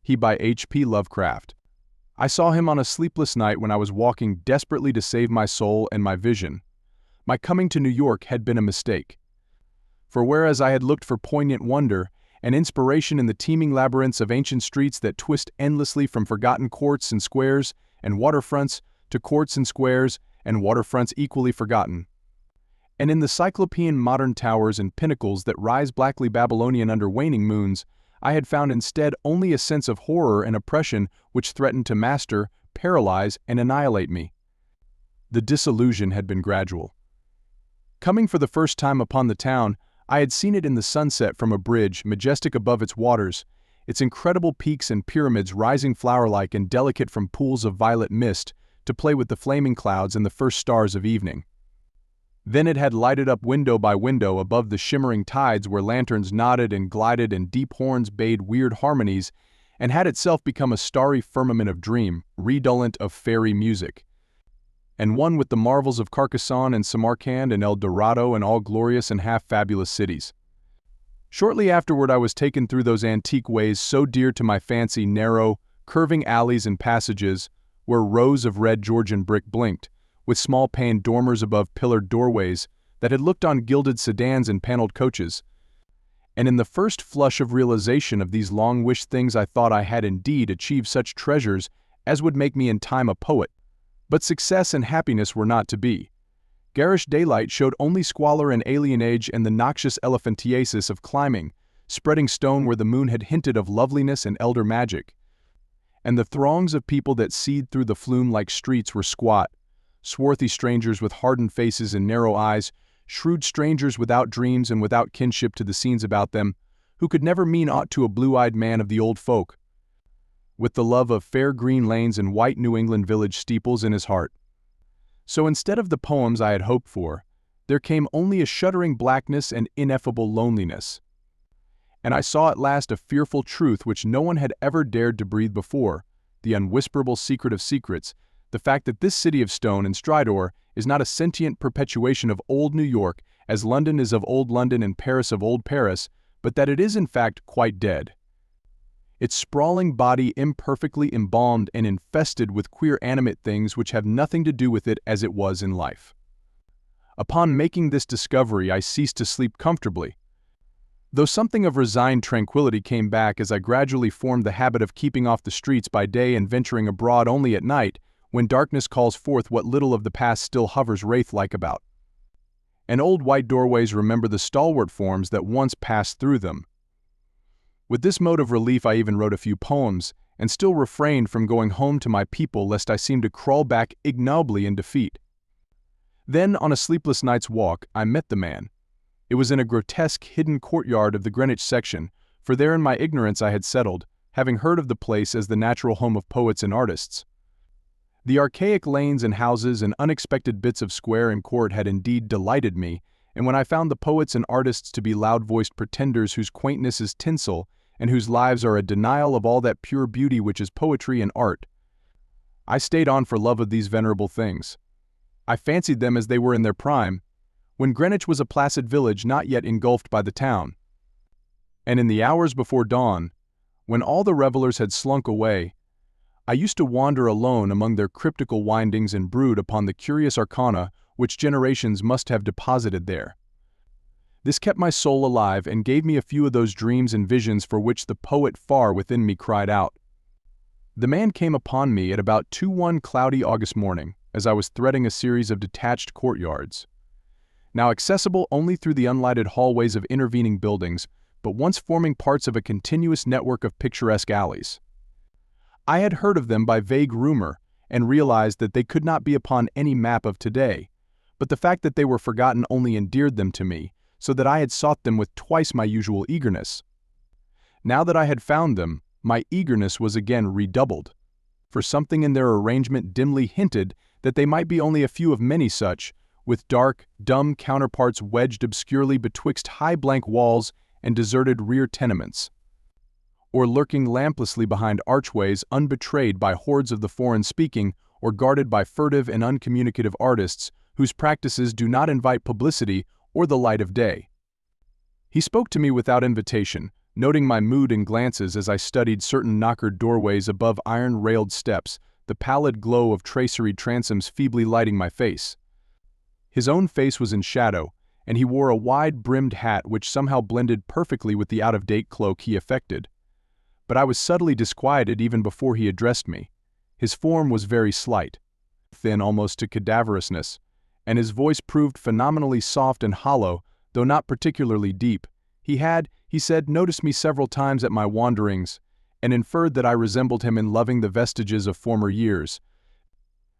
He by H.P. Lovecraft. I saw him on a sleepless night when I was walking desperately to save my soul and my vision. My coming to New York had been a mistake. For whereas I had looked for poignant wonder and inspiration in the teeming labyrinths of ancient streets that twist endlessly from forgotten courts and squares and waterfronts to courts and squares and waterfronts equally forgotten, and in the cyclopean modern towers and pinnacles that rise blackly Babylonian under waning moons, I had found instead only a sense of horror and oppression which threatened to master, paralyze, and annihilate me. The disillusion had been gradual. Coming for the first time upon the town, I had seen it in the sunset from a bridge, majestic above its waters, its incredible peaks and pyramids rising flower-like and delicate from pools of violet mist to play with the flaming clouds and the first stars of evening. Then it had lighted up window by window above the shimmering tides where lanterns nodded and glided and deep horns bayed weird harmonies, and had itself become a starry firmament of dream, redolent of fairy music, and one with the marvels of Carcassonne and Samarkand and El Dorado and all glorious and half-fabulous cities. Shortly afterward I was taken through those antique ways so dear to my fancy, narrow, curving alleys and passages, where rows of red Georgian brick blinked, with small-paned dormers above pillared doorways that had looked on gilded sedans and paneled coaches. And in the first flush of realization of these long-wished things I thought I had indeed achieved such treasures as would make me in time a poet. But success and happiness were not to be. Garish daylight showed only squalor and alienage and the noxious elephantiasis of climbing, spreading stone where the moon had hinted of loveliness and elder magic. And the throngs of people that seethed through the flume-like streets were squat, swarthy strangers with hardened faces and narrow eyes, shrewd strangers without dreams and without kinship to the scenes about them, who could never mean aught to a blue-eyed man of the old folk, with the love of fair green lanes and white New England village steeples in his heart. So instead of the poems I had hoped for, there came only a shuddering blackness and ineffable loneliness. And I saw at last a fearful truth which no one had ever dared to breathe before, the unwhisperable secret of secrets, the fact that this city of stone and stridor is not a sentient perpetuation of old New York as London is of old London and Paris of old Paris, but that it is in fact quite dead. Its sprawling body imperfectly embalmed and infested with queer animate things which have nothing to do with it as it was in life. Upon making this discovery I ceased to sleep comfortably, though something of resigned tranquility came back as I gradually formed the habit of keeping off the streets by day and venturing abroad only at night, when darkness calls forth what little of the past still hovers wraith-like about. And old white doorways remember the stalwart forms that once passed through them. With this mode of relief I even wrote a few poems, and still refrained from going home to my people lest I seem to crawl back ignobly in defeat. Then, on a sleepless night's walk, I met the man. It was in a grotesque hidden courtyard of the Greenwich section, for there in my ignorance I had settled, having heard of the place as the natural home of poets and artists. The archaic lanes and houses and unexpected bits of square and court had indeed delighted me, and when I found the poets and artists to be loud-voiced pretenders whose quaintness is tinsel, and whose lives are a denial of all that pure beauty which is poetry and art, I stayed on for love of these venerable things. I fancied them as they were in their prime, when Greenwich was a placid village not yet engulfed by the town. And in the hours before dawn, when all the revelers had slunk away, I used to wander alone among their cryptical windings and brood upon the curious arcana which generations must have deposited there. This kept my soul alive and gave me a few of those dreams and visions for which the poet far within me cried out. The man came upon me at about 2 one cloudy August morning, as I was threading a series of detached courtyards, now accessible only through the unlighted hallways of intervening buildings, but once forming parts of a continuous network of picturesque alleys. I had heard of them by vague rumor, and realized that they could not be upon any map of today, but the fact that they were forgotten only endeared them to me, so that I had sought them with twice my usual eagerness. Now that I had found them, my eagerness was again redoubled, for something in their arrangement dimly hinted that they might be only a few of many such, with dark, dumb counterparts wedged obscurely betwixt high blank walls and deserted rear tenements, or lurking lamplessly behind archways unbetrayed by hordes of the foreign-speaking or guarded by furtive and uncommunicative artists whose practices do not invite publicity or the light of day. He spoke to me without invitation, noting my mood and glances as I studied certain knockered doorways above iron-railed steps, the pallid glow of traceried transoms feebly lighting my face. His own face was in shadow, and he wore a wide-brimmed hat which somehow blended perfectly with the out-of-date cloak he affected. But I was subtly disquieted even before he addressed me. His form was very slight, thin almost to cadaverousness, and his voice proved phenomenally soft and hollow, though not particularly deep. He said, noticed me several times at my wanderings, and inferred that I resembled him in loving the vestiges of former years.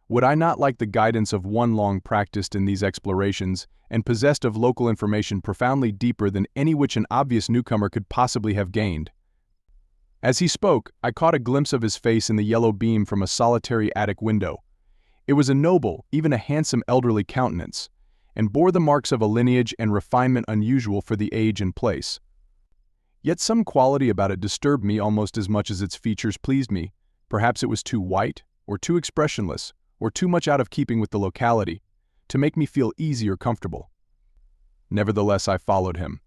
Would I not like the guidance of one long practiced in these explorations, and possessed of local information profoundly deeper than any which an obvious newcomer could possibly have gained? As he spoke, I caught a glimpse of his face in the yellow beam from a solitary attic window. It was a noble, even a handsome elderly countenance, and bore the marks of a lineage and refinement unusual for the age and place. Yet some quality about it disturbed me almost as much as its features pleased me. Perhaps it was too white, or too expressionless, or too much out of keeping with the locality, to make me feel easy or comfortable. Nevertheless, I followed him.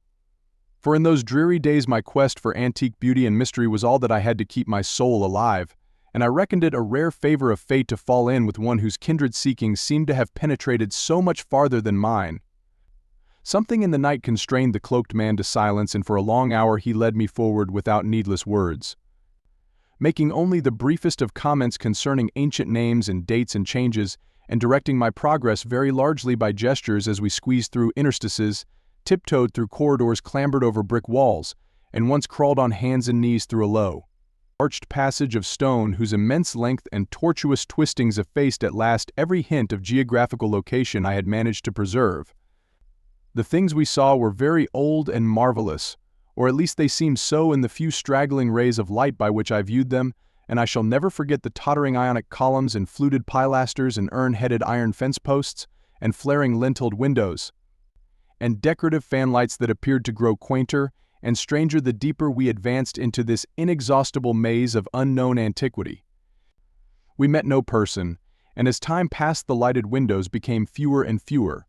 For in those dreary days my quest for antique beauty and mystery was all that I had to keep my soul alive, and I reckoned it a rare favor of fate to fall in with one whose kindred seekings seemed to have penetrated so much farther than mine. Something in the night constrained the cloaked man to silence, and for a long hour he led me forward without needless words, making only the briefest of comments concerning ancient names and dates and changes, and directing my progress very largely by gestures as we squeezed through interstices, tiptoed through corridors, clambered over brick walls, and once crawled on hands and knees through a low, arched passage of stone whose immense length and tortuous twistings effaced at last every hint of geographical location I had managed to preserve. The things we saw were very old and marvelous, or at least they seemed so in the few straggling rays of light by which I viewed them, and I shall never forget the tottering Ionic columns and fluted pilasters and urn-headed iron fence posts, and flaring linteled windows, and decorative fanlights that appeared to grow quainter and stranger the deeper we advanced into this inexhaustible maze of unknown antiquity. We met no person, and as time passed the lighted windows became fewer and fewer.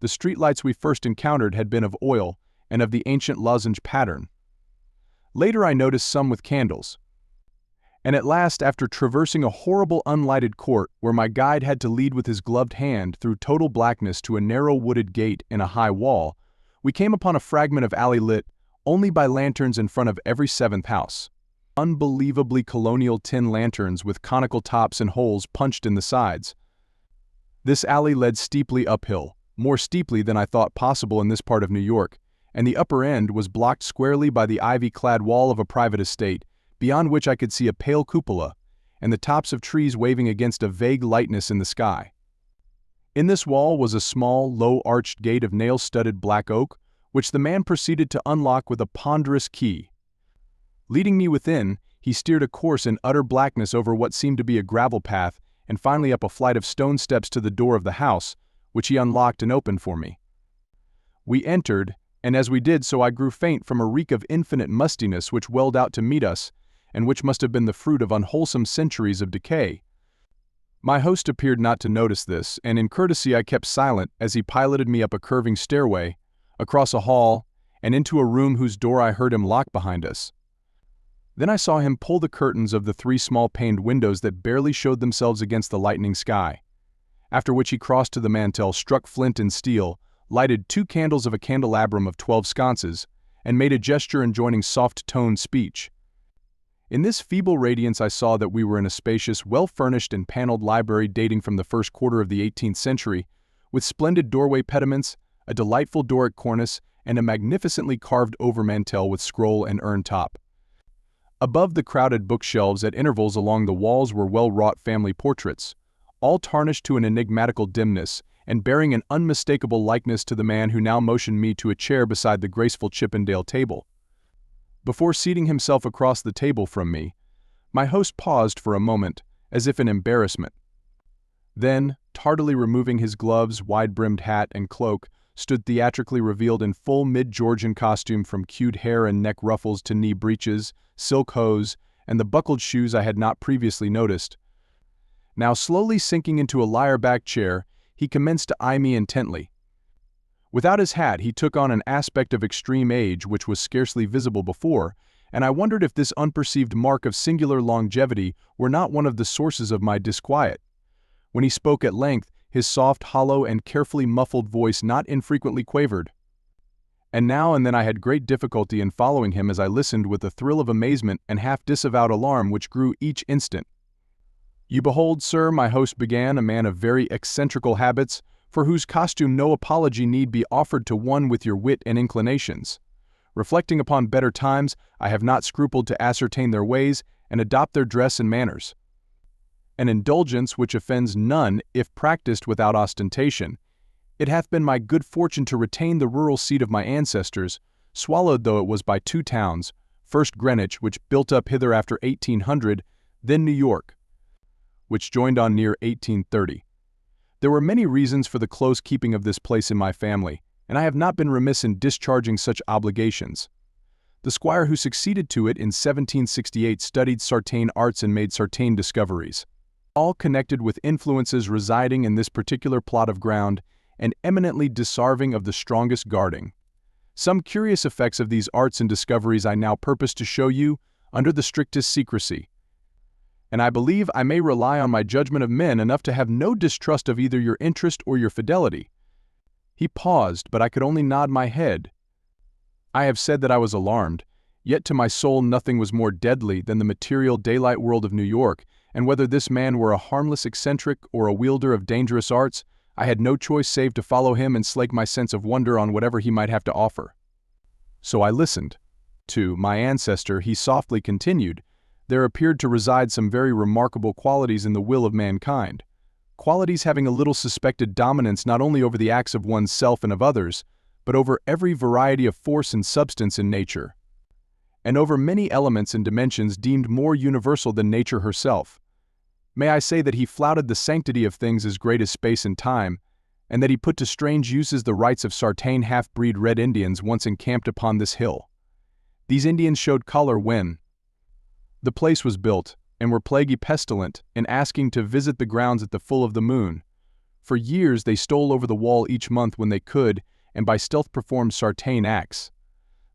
The streetlights we first encountered had been of oil and of the ancient lozenge pattern. Later I noticed some with candles. And at last, after traversing a horrible unlighted court where my guide had to lead with his gloved hand through total blackness to a narrow wooded gate in a high wall, we came upon a fragment of alley lit only by lanterns in front of every seventh house. Unbelievably colonial tin lanterns with conical tops and holes punched in the sides. This alley led steeply uphill, more steeply than I thought possible in this part of New York, and the upper end was blocked squarely by the ivy-clad wall of a private estate, beyond which I could see a pale cupola, and the tops of trees waving against a vague lightness in the sky. In this wall was a small, low-arched gate of nail-studded black oak, which the man proceeded to unlock with a ponderous key. Leading me within, he steered a course in utter blackness over what seemed to be a gravel path, and finally up a flight of stone steps to the door of the house, which he unlocked and opened for me. We entered, and as we did so I grew faint from a reek of infinite mustiness which welled out to meet us, and which must have been the fruit of unwholesome centuries of decay. My host appeared not to notice this, and in courtesy I kept silent as he piloted me up a curving stairway, across a hall, and into a room whose door I heard him lock behind us. Then I saw him pull the curtains of the 3 small paned windows that barely showed themselves against the lightening sky, after which he crossed to the mantel, struck flint and steel, lighted 2 candles of a candelabrum of 12 sconces, and made a gesture enjoining soft-toned speech. In this feeble radiance I saw that we were in a spacious, well-furnished and paneled library dating from the first quarter of the 18th century, with splendid doorway pediments, a delightful Doric cornice, and a magnificently carved overmantel with scroll and urn top. Above the crowded bookshelves at intervals along the walls were well-wrought family portraits, all tarnished to an enigmatical dimness, and bearing an unmistakable likeness to the man who now motioned me to a chair beside the graceful Chippendale table. Before seating himself across the table from me, my host paused for a moment, as if in embarrassment. Then, tardily removing his gloves, wide-brimmed hat, and cloak, stood theatrically revealed in full mid-Georgian costume from queued hair and neck ruffles to knee breeches, silk hose, and the buckled shoes I had not previously noticed. Now slowly sinking into a lyre-backed chair, he commenced to eye me intently. Without his hat, he took on an aspect of extreme age which was scarcely visible before, and I wondered if this unperceived mark of singular longevity were not one of the sources of my disquiet. When he spoke at length, his soft, hollow, and carefully muffled voice not infrequently quavered. And now and then I had great difficulty in following him as I listened with a thrill of amazement and half-disavowed alarm which grew each instant. "You behold, sir," my host began, a man of very eccentrical habits, for whose costume no apology need be offered to one with your wit and inclinations. Reflecting upon better times, I have not scrupled to ascertain their ways and adopt their dress and manners. An indulgence which offends none if practiced without ostentation. It hath been my good fortune to retain the rural seat of my ancestors, swallowed though it was by two towns, first Greenwich, which built up hither after 1800, then New York, which joined on near 1830. There were many reasons for the close keeping of this place in my family, and I have not been remiss in discharging such obligations. The squire who succeeded to it in 1768 studied Sartain arts and made Sartain discoveries, all connected with influences residing in this particular plot of ground, and eminently deserving of the strongest guarding. Some curious effects of these arts and discoveries I now purpose to show you, under the strictest secrecy. And I believe I may rely on my judgment of men enough to have no distrust of either your interest or your fidelity. He paused, but I could only nod my head. I have said that I was alarmed, yet to my soul nothing was more deadly than the material daylight world of New York, and whether this man were a harmless eccentric or a wielder of dangerous arts, I had no choice save to follow him and slake my sense of wonder on whatever he might have to offer. So I listened. To my ancestor, he softly continued, there appeared to reside some very remarkable qualities in the will of mankind, qualities having a little suspected dominance not only over the acts of one's self and of others, but over every variety of force and substance in nature, and over many elements and dimensions deemed more universal than nature herself. May I say that he flouted the sanctity of things as great as space and time, and that he put to strange uses the rights of Sartain half-breed Red Indians once encamped upon this hill. These Indians showed color when the place was built, and were plaguy pestilent, in asking to visit the grounds at the full of the moon. For years they stole over the wall each month when they could, and by stealth performed Sartain acts.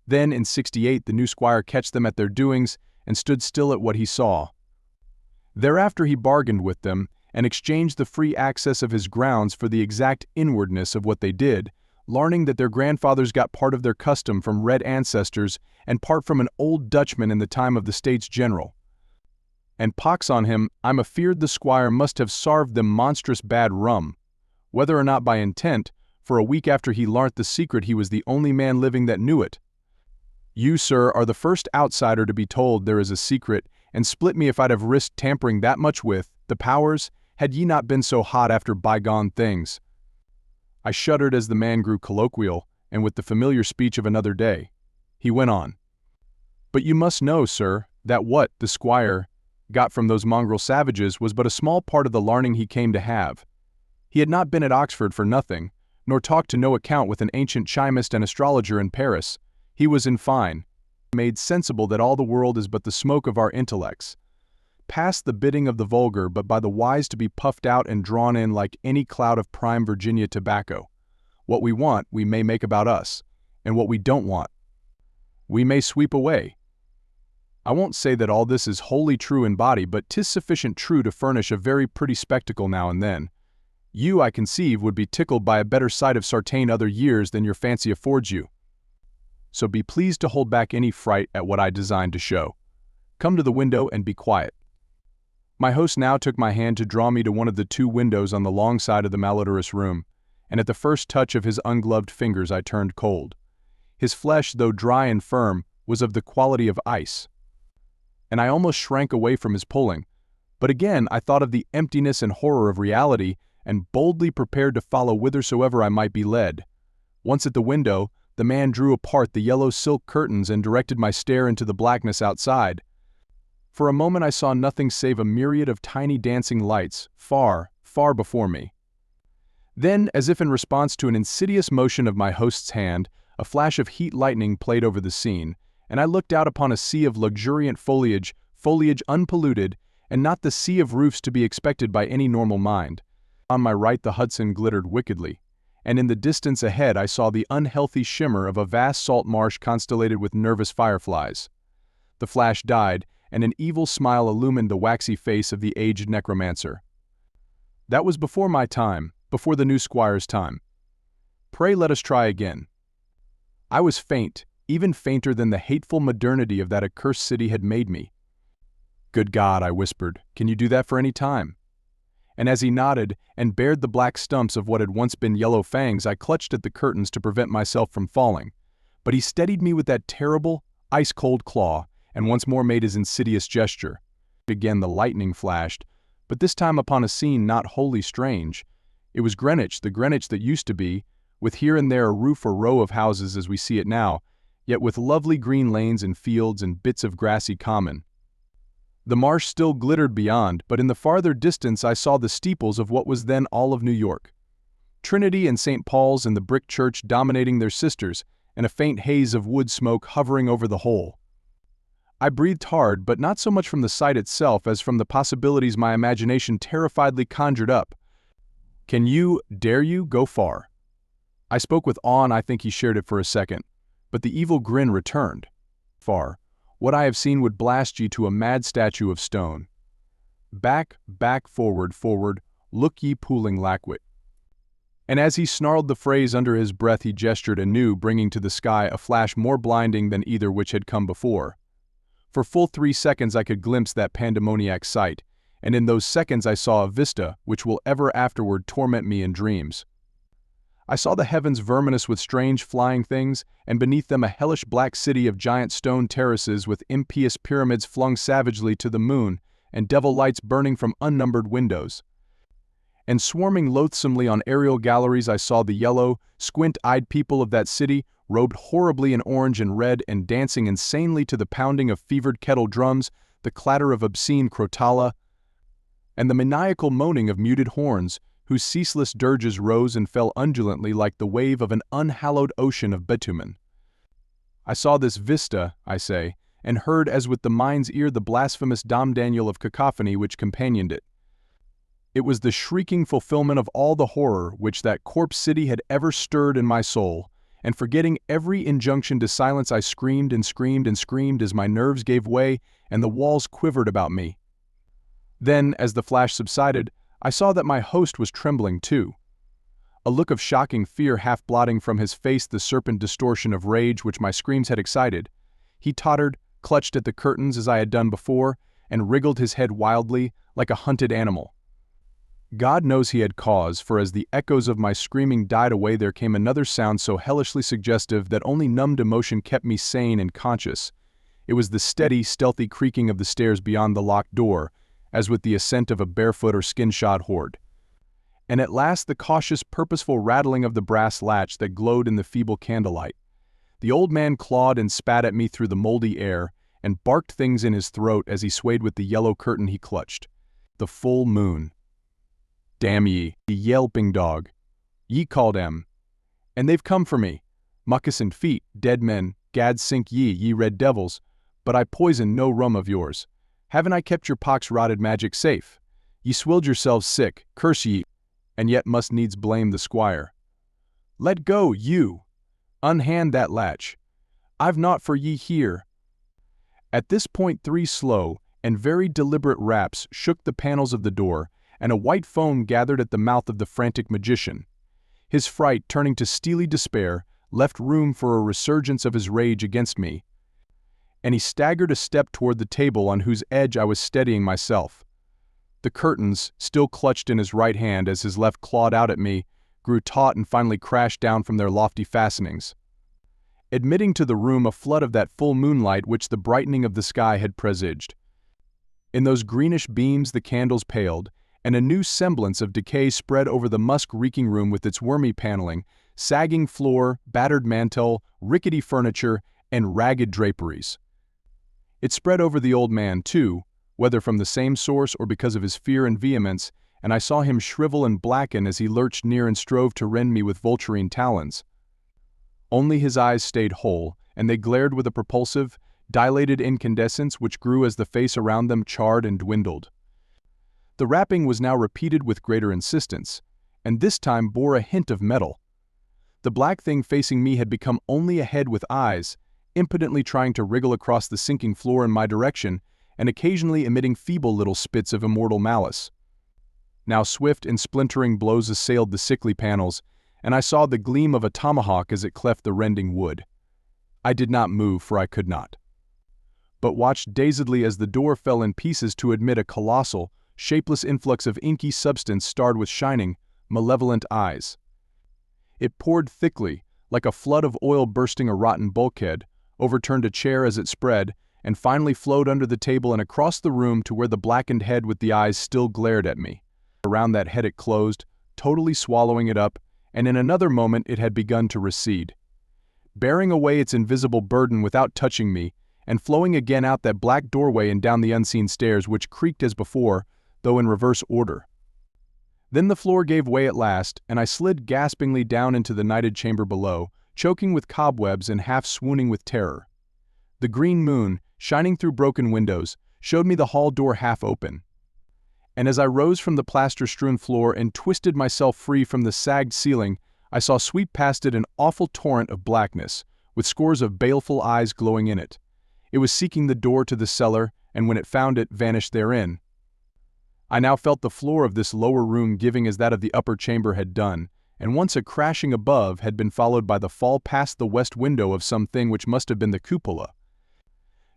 Then in 68 the new squire catched them at their doings, and stood still at what he saw. Thereafter he bargained with them, and exchanged the free access of his grounds for the exact inwardness of what they did, learning that their grandfathers got part of their custom from red ancestors and part from an old Dutchman in the time of the States General. And pox on him, I'm afeard the squire must have sarved them monstrous bad rum, whether or not by intent, for a week after he learnt the secret he was the only man living that knew it. You, sir, are the first outsider to be told there is a secret, and split me if I'd have risked tampering that much with the powers, had ye not been so hot after bygone things. I shuddered as the man grew colloquial, and with the familiar speech of another day. He went on. But you must know, sir, that what the squire got from those mongrel savages was but a small part of the larning he came to have. He had not been at Oxford for nothing, nor talked to no account with an ancient chimist and astrologer in Paris. He was, in fine, made sensible that all the world is but the smoke of our intellects, past the bidding of the vulgar, but by the wise to be puffed out and drawn in like any cloud of prime Virginia tobacco. What we want, we may make about us, and what we don't want, we may sweep away. I won't say that all this is wholly true in body, but 'tis sufficient true to furnish a very pretty spectacle now and then. You, I conceive, would be tickled by a better sight of Sartain other years than your fancy affords you. So be pleased to hold back any fright at what I design to show. Come to the window and be quiet. My host now took my hand to draw me to one of the two windows on the long side of the malodorous room, and at the first touch of his ungloved fingers I turned cold. His flesh, though dry and firm, was of the quality of ice, and I almost shrank away from his pulling, but again I thought of the emptiness and horror of reality, and boldly prepared to follow whithersoever I might be led. Once at the window, the man drew apart the yellow silk curtains and directed my stare into the blackness outside. For a moment I saw nothing save a myriad of tiny dancing lights, far, far before me. Then, as if in response to an insidious motion of my host's hand, a flash of heat lightning played over the scene, and I looked out upon a sea of luxuriant foliage, foliage unpolluted, and not the sea of roofs to be expected by any normal mind. On my right the Hudson glittered wickedly, and in the distance ahead I saw the unhealthy shimmer of a vast salt marsh constellated with nervous fireflies. The flash died, and an evil smile illumined the waxy face of the aged necromancer. That was before my time, before the new squire's time. Pray let us try again. I was faint, even fainter than the hateful modernity of that accursed city had made me. Good God, I whispered, can you do that for any time? And as he nodded and bared the black stumps of what had once been yellow fangs, I clutched at the curtains to prevent myself from falling. But he steadied me with that terrible, ice-cold claw, and once more made his insidious gesture. Again the lightning flashed, but this time upon a scene not wholly strange. It was Greenwich, the Greenwich that used to be, with here and there a roof or row of houses as we see it now, yet with lovely green lanes and fields and bits of grassy common. The marsh still glittered beyond, but in the farther distance I saw the steeples of what was then all of New York. Trinity and St. Paul's and the brick church dominating their sisters, and a faint haze of wood smoke hovering over the whole. I breathed hard, but not so much from the sight itself as from the possibilities my imagination terrifiedly conjured up. Can you, dare you, go far? I spoke with awe, and I think he shared it for a second, but the evil grin returned. Far. What I have seen would blast ye to a mad statue of stone. Back, back, forward, forward, look ye pooling lackwit. And as he snarled the phrase under his breath, he gestured anew, bringing to the sky a flash more blinding than either which had come before. For full 3 seconds I could glimpse that pandemoniac sight, and in those seconds I saw a vista which will ever afterward torment me in dreams. I saw the heavens verminous with strange flying things, and beneath them a hellish black city of giant stone terraces with impious pyramids flung savagely to the moon, and devil lights burning from unnumbered windows. And swarming loathsomely on aerial galleries I saw the yellow, squint-eyed people of that city, robed horribly in orange and red and dancing insanely to the pounding of fevered kettle drums, the clatter of obscene crotala, and the maniacal moaning of muted horns, whose ceaseless dirges rose and fell undulantly like the wave of an unhallowed ocean of bitumen. I saw this vista, I say, and heard as with the mind's ear the blasphemous Dom-Daniel of cacophony which companioned it. It was the shrieking fulfillment of all the horror which that corpse city had ever stirred in my soul, and forgetting every injunction to silence I screamed and screamed and screamed as my nerves gave way and the walls quivered about me. Then, as the flash subsided, I saw that my host was trembling too. A look of shocking fear half blotting from his face the serpent distortion of rage which my screams had excited, he tottered, clutched at the curtains as I had done before, and wriggled his head wildly, like a hunted animal. God knows he had cause, for as the echoes of my screaming died away there came another sound so hellishly suggestive that only numbed emotion kept me sane and conscious. It was the steady, stealthy creaking of the stairs beyond the locked door, as with the ascent of a barefoot or skin-shod horde. And at last the cautious, purposeful rattling of the brass latch that glowed in the feeble candlelight. The old man clawed and spat at me through the moldy air, and barked things in his throat as he swayed with the yellow curtain he clutched. The full moon. Damn ye, ye yelping dog. Ye called em. And they've come for me. Moccasined feet, dead men, gad sink ye, ye red devils, but I poison no rum of yours. Haven't I kept your pox-rotted magic safe? Ye swilled yourselves sick, curse ye, and yet must needs blame the squire. Let go, you! Unhand that latch. I've naught for ye here. At this point 3 slow and very deliberate raps shook the panels of the door, and a white foam gathered at the mouth of the frantic magician. His fright, turning to steely despair, left room for a resurgence of his rage against me, and he staggered a step toward the table on whose edge I was steadying myself. The curtains, still clutched in his right hand as his left clawed out at me, grew taut and finally crashed down from their lofty fastenings, admitting to the room a flood of that full moonlight which the brightening of the sky had presaged. In those greenish beams the candles paled, and a new semblance of decay spread over the musk-reeking room with its wormy paneling, sagging floor, battered mantel, rickety furniture, and ragged draperies. It spread over the old man, too, whether from the same source or because of his fear and vehemence, and I saw him shrivel and blacken as he lurched near and strove to rend me with vulturine talons. Only his eyes stayed whole, and they glared with a propulsive, dilated incandescence which grew as the face around them charred and dwindled. The rapping was now repeated with greater insistence, and this time bore a hint of metal. The black thing facing me had become only a head with eyes, impotently trying to wriggle across the sinking floor in my direction and occasionally emitting feeble little spits of immortal malice. Now swift and splintering blows assailed the sickly panels, and I saw the gleam of a tomahawk as it cleft the rending wood. I did not move, for I could not, but watched dazedly as the door fell in pieces to admit a colossal, shapeless influx of inky substance starred with shining, malevolent eyes. It poured thickly, like a flood of oil bursting a rotten bulkhead, overturned a chair as it spread, and finally flowed under the table and across the room to where the blackened head with the eyes still glared at me. Around that head it closed, totally swallowing it up, and in another moment it had begun to recede, bearing away its invisible burden without touching me, and flowing again out that black doorway and down the unseen stairs which creaked as before, though in reverse order. Then the floor gave way at last, and I slid gaspingly down into the nighted chamber below, choking with cobwebs and half swooning with terror. The green moon, shining through broken windows, showed me the hall door half open. And as I rose from the plaster-strewn floor and twisted myself free from the sagged ceiling, I saw sweep past it an awful torrent of blackness, with scores of baleful eyes glowing in it. It was seeking the door to the cellar, and when it found it, vanished therein. I now felt the floor of this lower room giving as that of the upper chamber had done, and once a crashing above had been followed by the fall past the west window of something which must have been the cupola.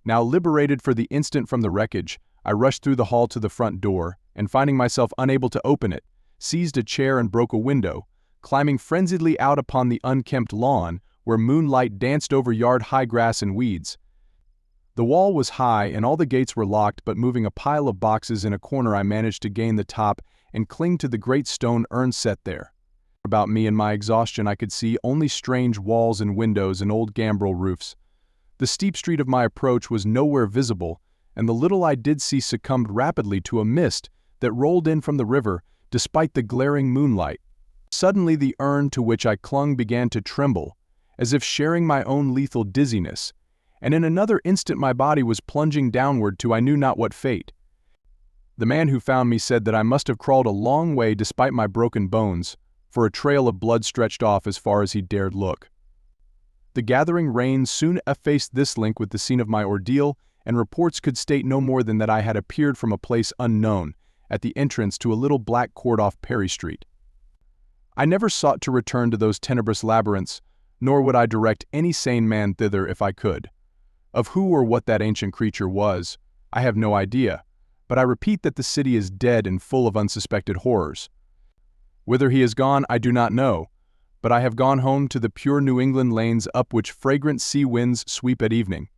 Now liberated for the instant from the wreckage, I rushed through the hall to the front door, and finding myself unable to open it, seized a chair and broke a window, climbing frenziedly out upon the unkempt lawn, where moonlight danced over yard-high grass and weeds. The wall was high and all the gates were locked, but moving a pile of boxes in a corner I managed to gain the top and cling to the great stone urn set there. About me in my exhaustion I could see only strange walls and windows and old gambrel roofs. The steep street of my approach was nowhere visible, and the little I did see succumbed rapidly to a mist that rolled in from the river despite the glaring moonlight. Suddenly the urn to which I clung began to tremble, as if sharing my own lethal dizziness, and in another instant my body was plunging downward to I knew not what fate. The man who found me said that I must have crawled a long way despite my broken bones, for a trail of blood stretched off as far as he dared look. The gathering rain soon effaced this link with the scene of my ordeal, and reports could state no more than that I had appeared from a place unknown, at the entrance to a little black court off Perry Street. I never sought to return to those tenebrous labyrinths, nor would I direct any sane man thither if I could. Of who or what that ancient creature was, I have no idea, but I repeat that the city is dead and full of unsuspected horrors. Whither he has gone I do not know, but I have gone home to the pure New England lanes up which fragrant sea winds sweep at evening.